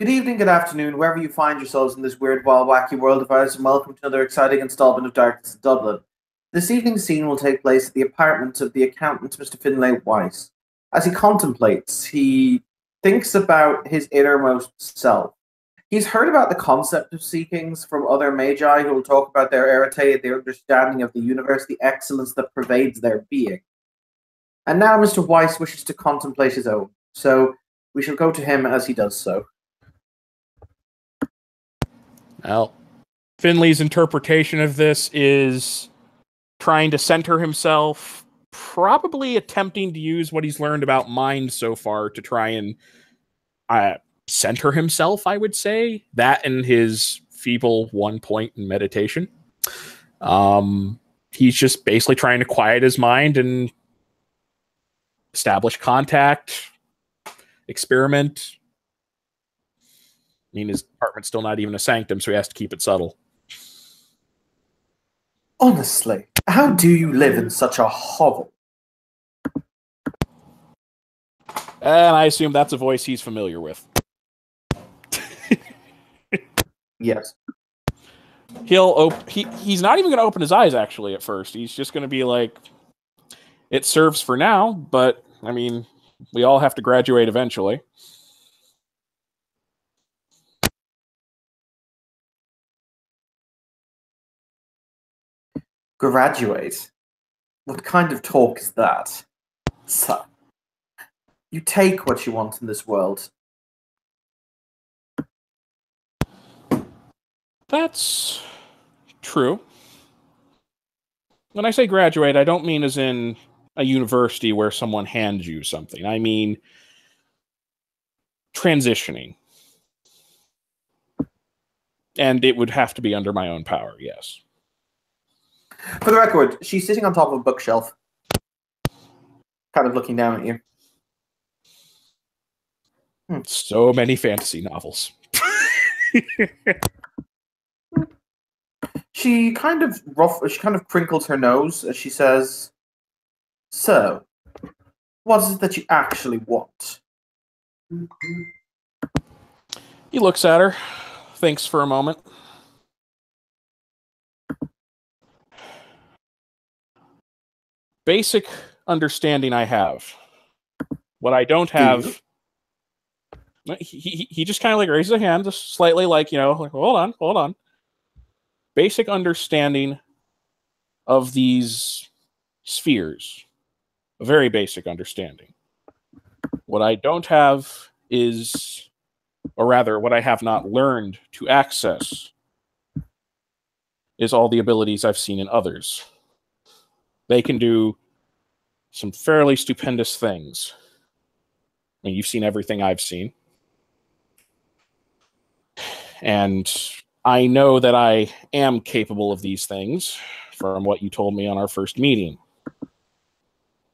Good evening, good afternoon, wherever you find yourselves in this weird, wild, wacky world of ours, and welcome to another exciting installment of Darkness in Dublin. This evening's scene will take place at the apartment of the accountant, Mr. Finlay Weiss. As he contemplates, he thinks about his innermost self. He's heard about the concept of seekings from other magi who will talk about their arete, their understanding of the universe, the excellence that pervades their being. And now Mr. Weiss wishes to contemplate his own, so we shall go to him as he does so. Well, Finley's interpretation of this is trying to center himself, probably attempting to use what he's learned about mind so far to try and center himself, I would say. That and his feeble 1 point in meditation. He's just basically trying to quiet his mind and establish contact, experiment. I mean, his apartment's still not even a sanctum, so he has to keep it subtle. Honestly, how do you live in such a hovel? And I assume that's a voice he's familiar with. Yes. He's not even going to open his eyes, actually, at first. He's just going to be like, it serves for now, but, I mean, we all have to graduate eventually. Graduate? What kind of talk is that? Son, you take what you want in this world. That's true. When I say graduate, I don't mean as in a university where someone hands you something. I mean transitioning. And it would have to be under my own power, yes. For the record, she's sitting on top of a bookshelf, kind of looking down at you. So many fantasy novels. She kind of crinkles her nose as she says, "So, what is it that you actually want?" He looks at her, thinks for a moment. Basic understanding I have. What I don't have... He just kind of like raises a hand, just slightly like, like, hold on. Basic understanding of these spheres. A very basic understanding. What I don't have is, or rather, what I have not learned to access is all the abilities I've seen in others. They can do some fairly stupendous things. I mean, you've seen everything I've seen. And I know that I am capable of these things from what you told me on our first meeting.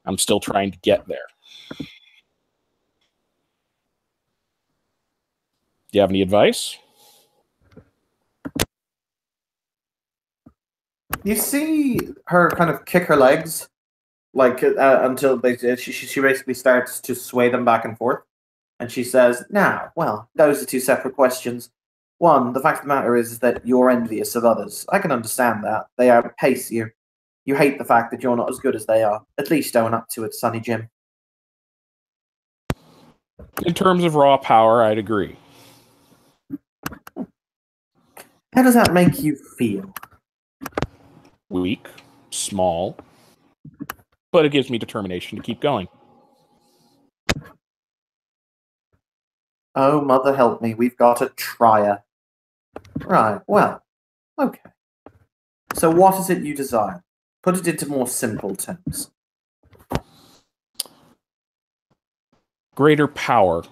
I'm still trying to get there. Do you have any advice? You see her kind of kick her legs, like until she basically starts to sway them back and forth, and she says, "Now, well, those are two separate questions. One, the fact of the matter is that you're envious of others. I can understand that. They outpace you. You hate the fact that you're not as good as they are. At least own up to it, Sonny Jim." In terms of raw power, I'd agree. How does that make you feel? Weak, small, but it gives me determination to keep going. Oh, mother help me, we've got a trier. Right, well, okay. So what is it you desire? Put it into more simple terms. Greater power.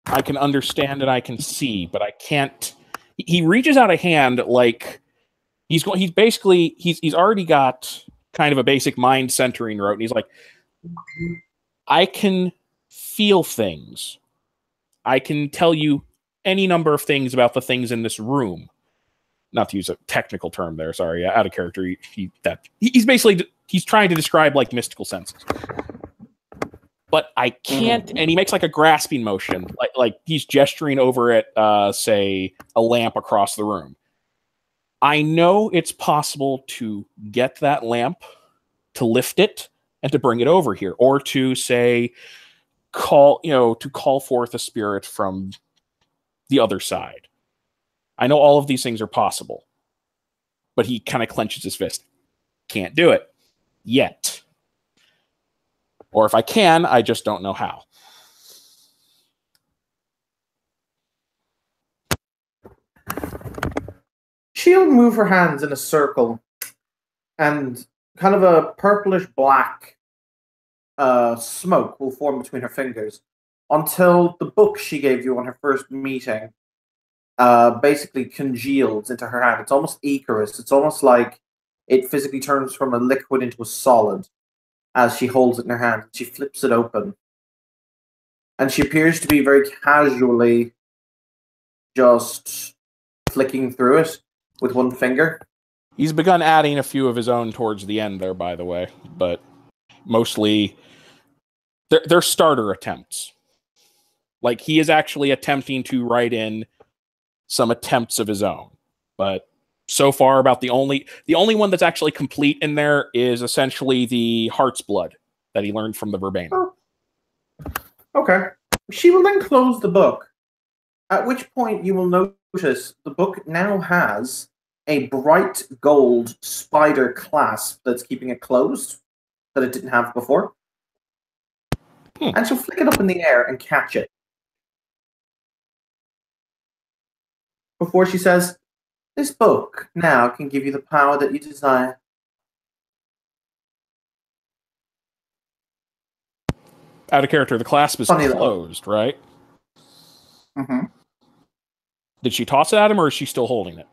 I can understand and I can see, but I can't... He reaches out a hand like... He's already got kind of a basic mind centering route, and he's like, I can feel things. I can tell you any number of things about the things in this room. Not to use a technical term there, sorry, out of character. He's trying to describe like mystical senses. but I can't. And he makes like a grasping motion, like he's gesturing over at, say, a lamp across the room. I know it's possible to get that lamp, to lift it, and to bring it over here, or to say, call forth a spirit from the other side. I know all of these things are possible, but he kind of clenches his fist. Can't do it yet. Or if I can, I just don't know how. She'll move her hands in a circle, and kind of a purplish black smoke will form between her fingers until the book she gave you on her first meeting basically congeals into her hand. It's almost Icarus. It's almost like it physically turns from a liquid into a solid as she holds it in her hand. She flips it open. And she appears to be very casually just flicking through it with one finger. He's begun adding a few of his own towards the end there, by the way, but mostly they're starter attempts. Like, he is actually attempting to write in some attempts of his own, but so far about the only one that's actually complete in there is essentially the Heart's Blood that he learned from the Verbatim. Oh. Okay. She will then close the book, at which point you will notice the book now has a bright gold spider clasp that's keeping it closed that it didn't have before. And she'll flick it up in the air and catch it. Before she says, "This book now can give you the power that you desire." Out of character, the clasp is closed, right? Mm-hmm. Did she toss it at him, or is she still holding it?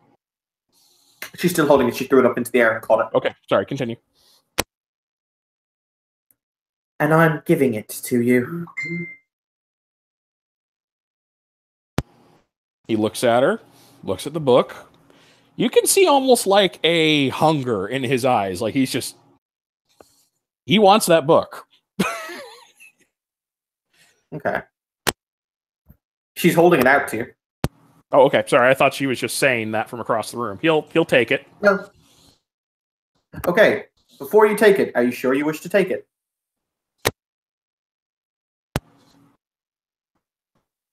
She's still holding it. She threw it up into the air and caught it. Okay, sorry, continue. And I'm giving it to you. He looks at her, looks at the book. You can see almost like a hunger in his eyes. Like he wants that book. Okay. She's holding it out to you. Oh, okay. Sorry, I thought she was just saying that from across the room. He'll take it. No. Okay. Before you take it, are you sure you wish to take it?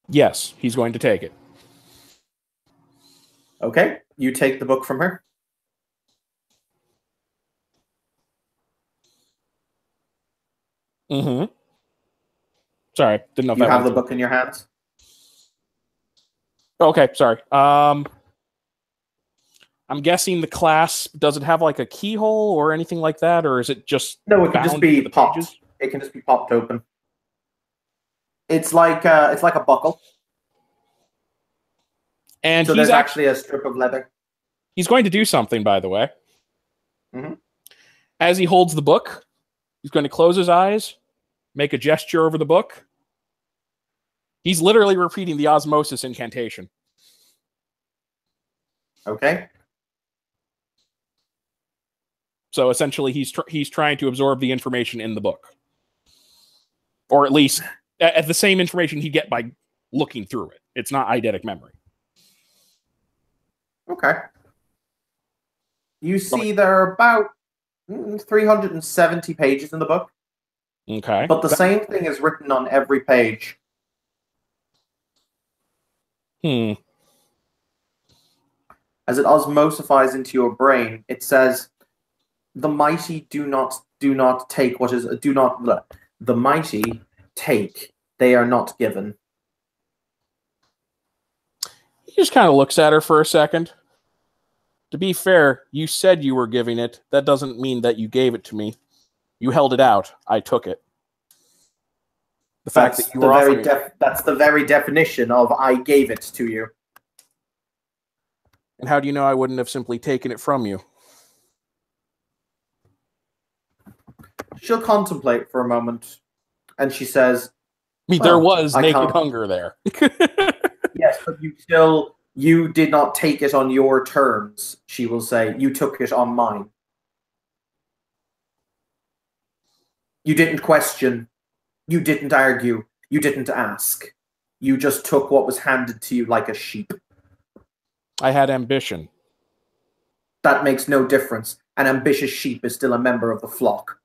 Yes, he's going to take it. Okay. You take the book from her. Mm-hmm. Sorry, didn't know if you that have the book in your hands. Okay, sorry. I'm guessing the clasp, does it have like a keyhole or anything like that, or is it just no? It can just be popped. Pages? It can just be popped open. It's like a buckle. And so there's actually a strip of leather. He's going to do something, by the way. Mm-hmm. As he holds the book, he's going to close his eyes, make a gesture over the book. He's literally repeating the osmosis incantation. Okay. So essentially, he's trying to absorb the information in the book, or at least at the same information he'd get by looking through it. It's not eidetic memory. Okay. You see, there are about 370 pages in the book. Okay. But the same thing is written on every page. As it osmosifies into your brain, it says, "The mighty do not take what is the mighty take, they are not given." He just kind of looks at her for a second. To be fair, you said you were giving it. That doesn't mean that you gave it to me. You held it out. I took it. The fact that you were that's the very definition of "I gave it to you." And how do you know I wouldn't have simply taken it from you? She'll contemplate for a moment, and she says, I mean, there was naked hunger there. Yes, but you did not take it on your terms, she will say. You took it on mine. You didn't question You didn't argue. You didn't ask. You just took what was handed to you like a sheep. I had ambition. That makes no difference. An ambitious sheep is still a member of the flock.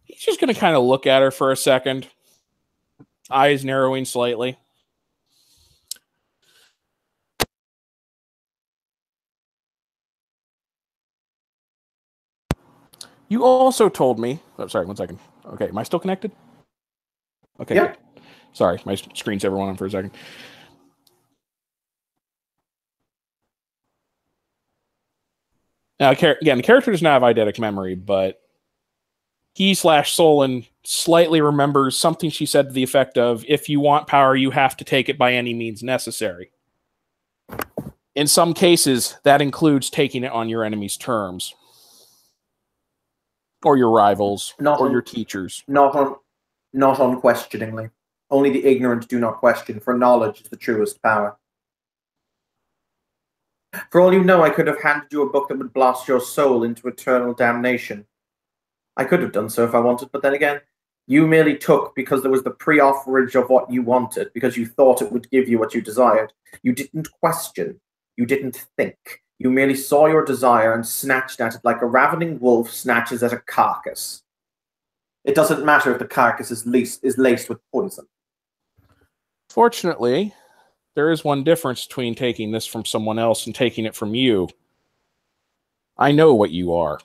He's just going to kind of look at her for a second, eyes narrowing slightly. You also told me... Oh, sorry, 1 second. Okay, am I still connected? Okay, yeah. Good. Sorry, my screensaver went on for a second. Now, again, the character does not have eidetic memory, but he/Solon slightly remembers something she said to the effect of, if you want power, you have to take it by any means necessary. In some cases, that includes taking it on your enemy's terms. Or your rivals, your teachers. Not unquestioningly. Only the ignorant do not question, for knowledge is the truest power. For all you know, I could have handed you a book that would blast your soul into eternal damnation. I could have done so if I wanted, but then again, you merely took because there was the pre-offerage of what you wanted, because you thought it would give you what you desired. You didn't question. You didn't think. You merely saw your desire and snatched at it like a ravening wolf snatches at a carcass. It doesn't matter if the carcass is laced with poison. Fortunately, there is one difference between taking this from someone else and taking it from you. I know what you are.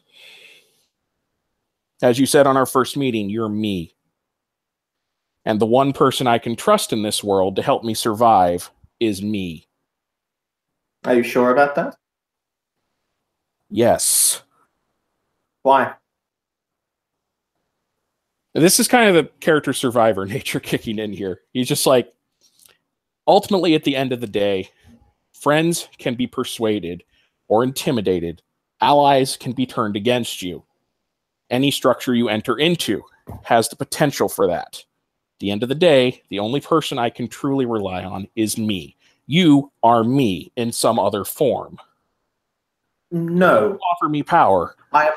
As you said on our first meeting, you're me. And the one person I can trust in this world to help me survive is me. Are you sure about that? Yes. Why? This is kind of the character survivor nature kicking in here. He's just like, ultimately, at the end of the day, friends can be persuaded or intimidated. Allies can be turned against you. Any structure you enter into has the potential for that. At the end of the day, the only person I can truly rely on is me. You are me in some other form. No. You offer me power. I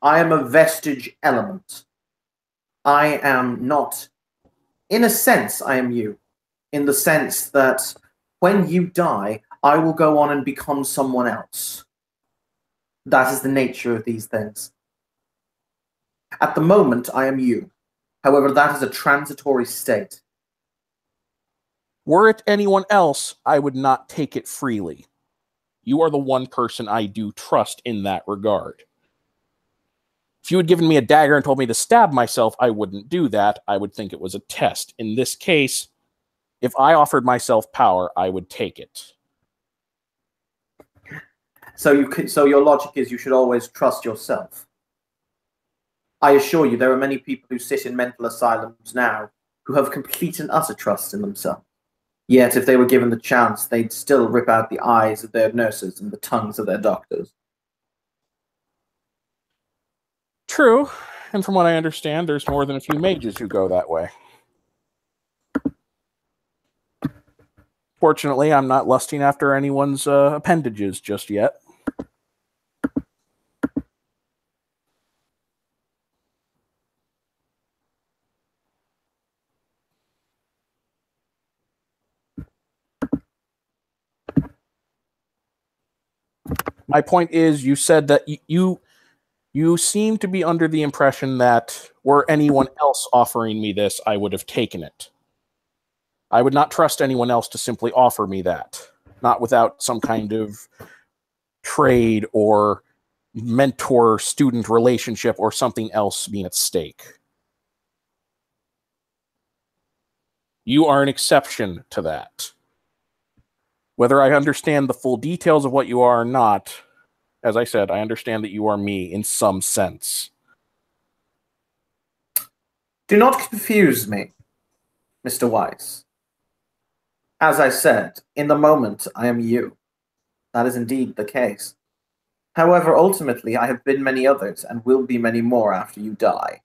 am a vestige element. I am not... In a sense, I am you. In the sense that when you die, I will go on and become someone else. That is the nature of these things. At the moment, I am you. However, that is a transitory state. Were it anyone else, I would not take it freely. You are the one person I do trust in that regard. If you had given me a dagger and told me to stab myself, I wouldn't do that. I would think it was a test. In this case, if I offered myself power, I would take it. So your logic is you should always trust yourself. I assure you, there are many people who sit in mental asylums now who have complete and utter trust in themselves. Yet, if they were given the chance, they'd still rip out the eyes of their nurses and the tongues of their doctors. True, and from what I understand, there's more than a few mages who go that way. Fortunately, I'm not lusting after anyone's appendages just yet. My point is, you said that you seem to be under the impression that were anyone else offering me this, I would have taken it. I would not trust anyone else to simply offer me that, not without some kind of trade or mentor-student relationship or something else being at stake. You are an exception to that. Whether I understand the full details of what you are or not, as I said, I understand that you are me in some sense. Do not confuse me, Mr. Weiss. As I said, in the moment, I am you. That is indeed the case. However, ultimately, I have been many others and will be many more after you die.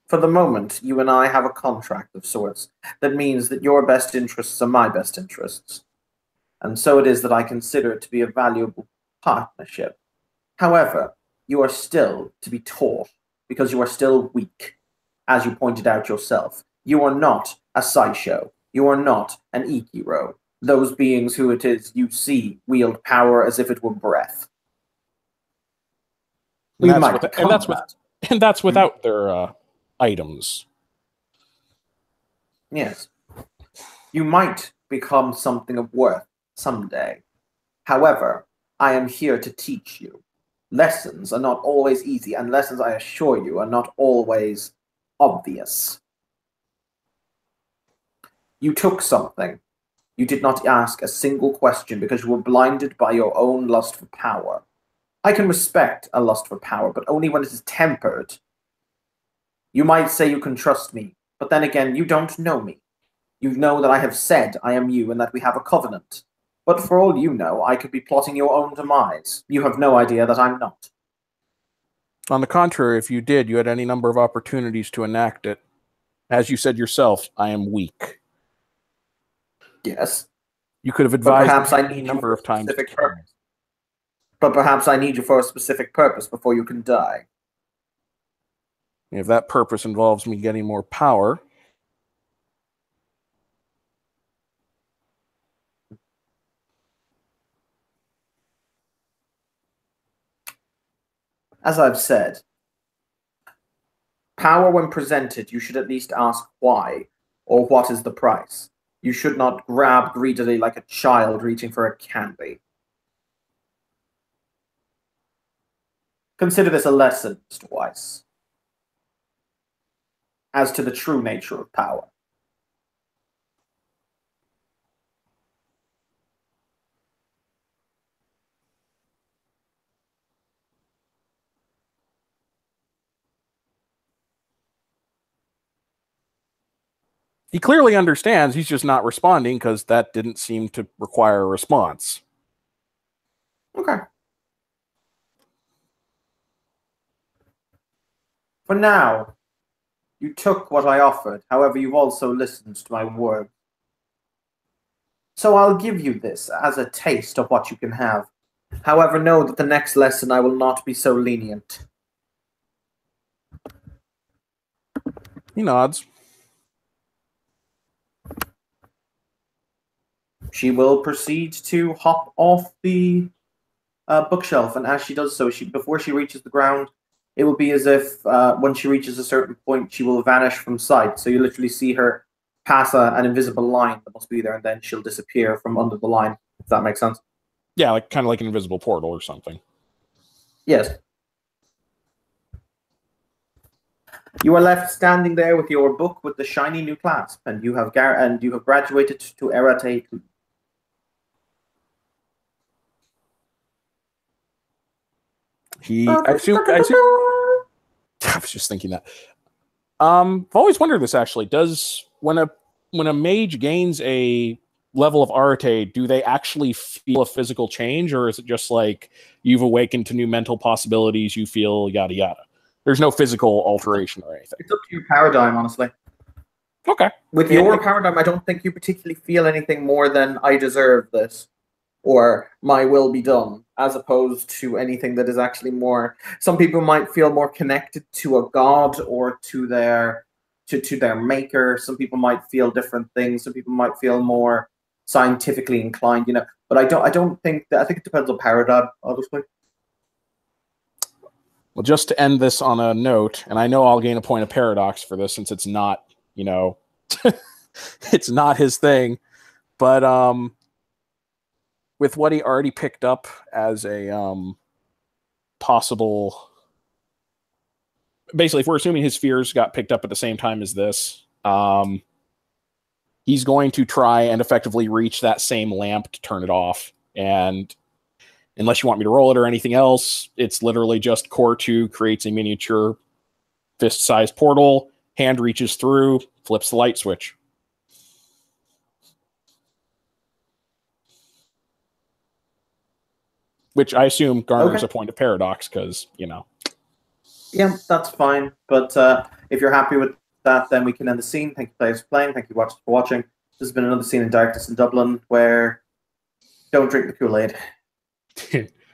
For the moment, you and I have a contract of sorts that means that your best interests are my best interests. And so it is that I consider it to be a valuable partnership. However, you are still to be taught because you are still weak, as you pointed out yourself. You are not a Saisho. You are not an Ikiro. Those beings who it is you see wield power as if it were breath. And that's without their items. Yes. You might become something of worth someday. However, I am here to teach you. Lessons are not always easy, and lessons, I assure you, are not always obvious. You took something. You did not ask a single question because you were blinded by your own lust for power. I can respect a lust for power, but only when it is tempered. You might say you can trust me, but then again, you don't know me. You know that I have said I am you and that we have a covenant. But for all you know, I could be plotting your own demise. You have no idea that I'm not. On the contrary, if you did, you had any number of opportunities to enact it. As you said yourself, I am weak. Yes. You could have advised me any number of times. But perhaps I need you for a specific purpose before you can die. If that purpose involves me getting more power... As I've said, power when presented, you should at least ask why, or what is the price. You should not grab greedily like a child reaching for a candy. Consider this a lesson, Mr. Weiss, as to the true nature of power. He clearly understands, he's just not responding because that didn't seem to require a response. Okay. For now, you took what I offered, however, you've also listened to my word. So I'll give you this as a taste of what you can have. However, know that the next lesson I will not be so lenient. He nods. She will proceed to hop off the bookshelf, and as she does so, before she reaches the ground, it will be as if when she reaches a certain point, she will vanish from sight. So you literally see her pass an invisible line that must be there, and then she'll disappear from under the line, if that makes sense. Yeah, kind of like an invisible portal or something. Yes. You are left standing there with your book with the shiny new clasp, and you have graduated to Erate. I was just thinking that. I've always wondered this actually. Does when a mage gains a level of Arate, do they actually feel a physical change, or is it just like you've awakened to new mental possibilities, you feel yada yada? There's no physical alteration or anything. It's up to your paradigm, honestly. Okay. With your paradigm, I don't think you particularly feel anything more than I deserve this, or my will be done, as opposed to anything that is actually more. Some people might feel more connected to a god or to their maker. Some people might feel different things. Some people might feel more scientifically inclined, you know. But I don't think that. I think it depends on paradigm, obviously. Well, just to end this on a note, and I know I'll gain a point of paradox for this since it's not, you know, it's not his thing, but with what he already picked up as a possible, basically, if we're assuming his fears got picked up at the same time as this, he's going to try and effectively reach that same lamp to turn it off. And unless you want me to roll it or anything else, it's literally just Core 2 creates a miniature fist-sized portal, hand reaches through, flips the light switch. Which I assume garners a point of paradox because, you know. Yeah, that's fine. But if you're happy with that, then we can end the scene. Thank you, players, for playing. Thank you, watchers, for watching. This has been another scene in Darkness in Dublin where don't drink the Kool-Aid.